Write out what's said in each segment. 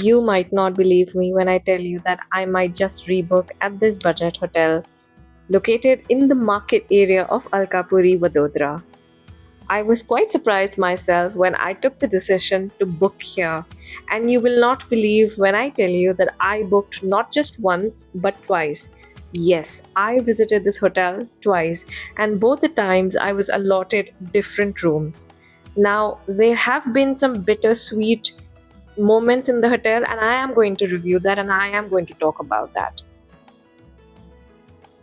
You might not believe me when I tell you that I might just rebook at this budget hotel located in the market area of Alkapuri, Vadodara. I was quite surprised myself when I took the decision to book here, and you will not believe when I tell you that I booked not just once but twice. Yes, I visited this hotel twice, and both the times I was allotted different rooms. Now, there have been some bittersweet moments in the hotel, and I am going to review that and I am going to talk about that.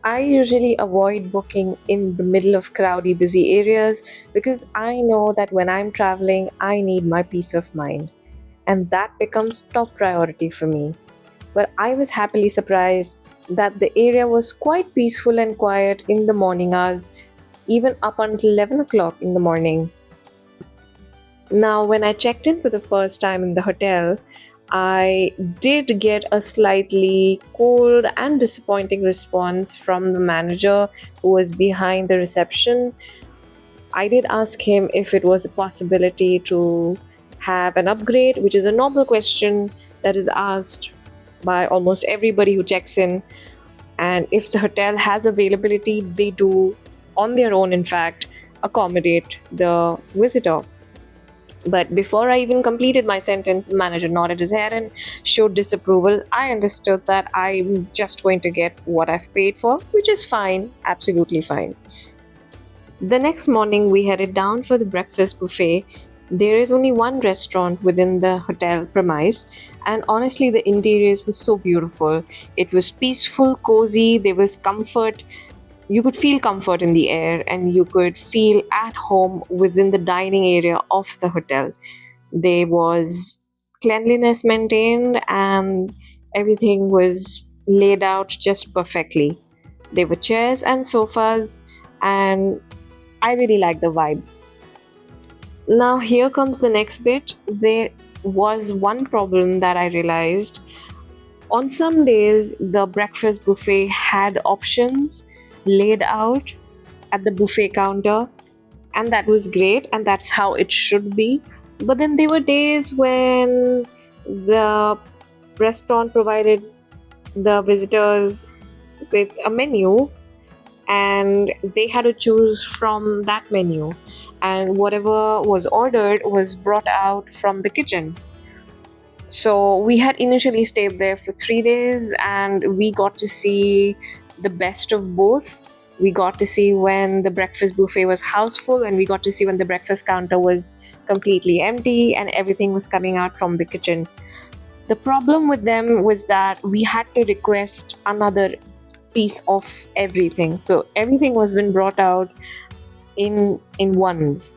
I usually avoid booking in the middle of crowdy, busy areas because I know that when I'm traveling, I need my peace of mind, and that becomes top priority for me. But I was happily surprised that the area was quite peaceful and quiet in the morning hours, even up until 11 o'clock in the morning. Now, when I checked in for the first time in the hotel, I did get a slightly cold and disappointing response from the manager who was behind the reception. I did ask him if it was a possibility to have an upgrade, which is a normal question that is asked by almost everybody who checks in. And if the hotel has availability, they do, on their own, in fact, accommodate the visitor. But before I even completed my sentence, the manager nodded his head and showed disapproval. I understood that I'm just going to get what I've paid for, which is fine, absolutely fine. The next morning, we headed down for the breakfast buffet. There is only one restaurant within the hotel premise, and honestly, the interiors were so beautiful. It was peaceful, cozy, there was comfort. You could feel comfort in the air, and you could feel at home within the dining area of the hotel. There was cleanliness maintained, and everything was laid out just perfectly. There were chairs and sofas, and I really liked the vibe. Now, here comes the next bit. There was one problem that I realized. On some days, the breakfast buffet had options laid out at the buffet counter, and that was great, and that's how it should be. But then there were days when the restaurant provided the visitors with a menu, and they had to choose from that menu, and whatever was ordered was brought out from the kitchen. So we had initially stayed there for 3 days, and we got to see the best of both. We got to see when the breakfast buffet was houseful, and we got to see when the breakfast counter was completely empty and everything was coming out from the kitchen. The problem with them was that we had to request another piece of everything. So everything was been brought out in ones.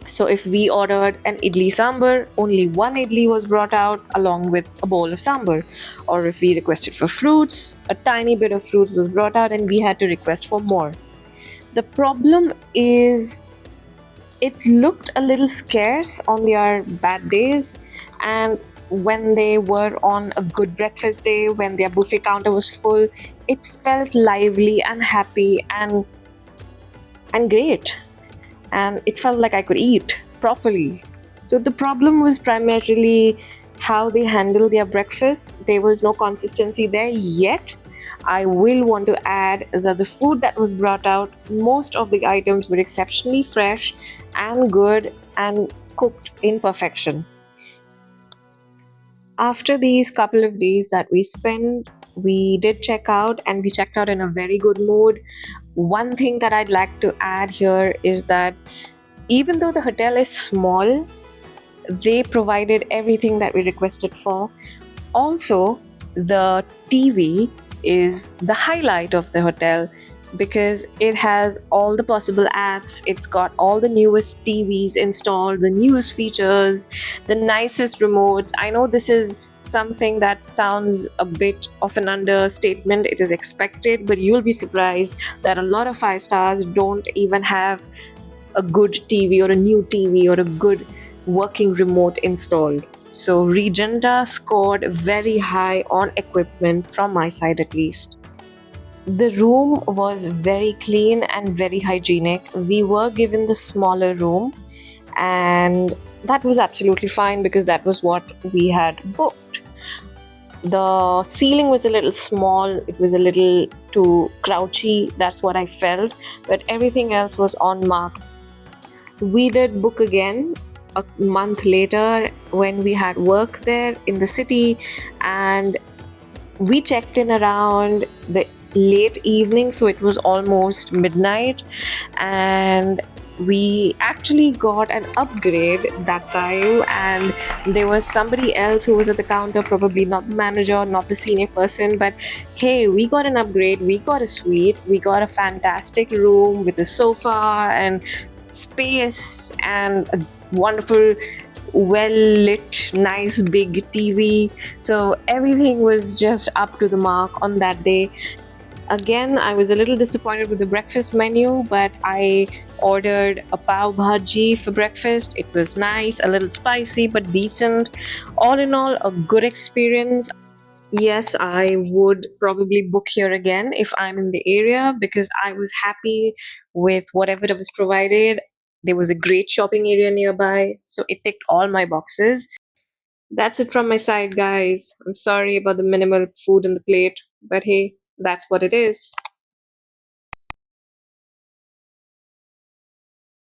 So if we ordered an idli sambar, only one idli was brought out along with a bowl of sambar. Or if we requested for fruits, a tiny bit of fruits was brought out and we had to request for more. The problem is it looked a little scarce on their bad days, and when they were on a good breakfast day, when their buffet counter was full, it felt lively and happy and great, and it felt like I could eat properly. So the problem was primarily how they handle their breakfast. There was no consistency there yet. I will want to add that the food that was brought out, most of the items were exceptionally fresh and good and cooked in perfection. After these couple of days that we spent, we did check out, and we checked out in a very good mood. One thing that I'd like to add here is that even though the hotel is small, they provided everything that we requested for. Also, the TV is the highlight of the hotel because it has all the possible apps. It's got all the newest TVs installed, the newest features, the nicest remotes. I know this is something that sounds a bit of an understatement. It is expected, but you'll be surprised that a lot of five stars don't even have a good TV or a new TV or a good working remote installed. So Regenta scored very high on equipment from my side at least. The room was very clean and very hygienic. We were given the smaller room, and That was absolutely fine because that was what we had booked. The ceiling was a little small, it was a little too crouchy, that's what I felt, but everything else was on mark. We did book again a month later when we had work there in the city, and we checked in around the late evening, so it was almost midnight, and we actually got an upgrade that time. And there was somebody else who was at the counter, probably not the manager, not the senior person, but hey, we got an upgrade, we got a suite, we got a fantastic room with a sofa and space and a wonderful, well lit, nice big TV. So everything was just up to the mark on that day. Again, I was a little disappointed with the breakfast menu, but I ordered a pav bhaji for breakfast. It was nice, a little spicy, but decent. All in all, a good experience. Yes, I would probably book here again if I'm in the area because I was happy with whatever was provided. There was a great shopping area nearby, so it ticked all my boxes. That's it from my side, guys. I'm sorry about the minimal food on the plate, but hey, that's what it is.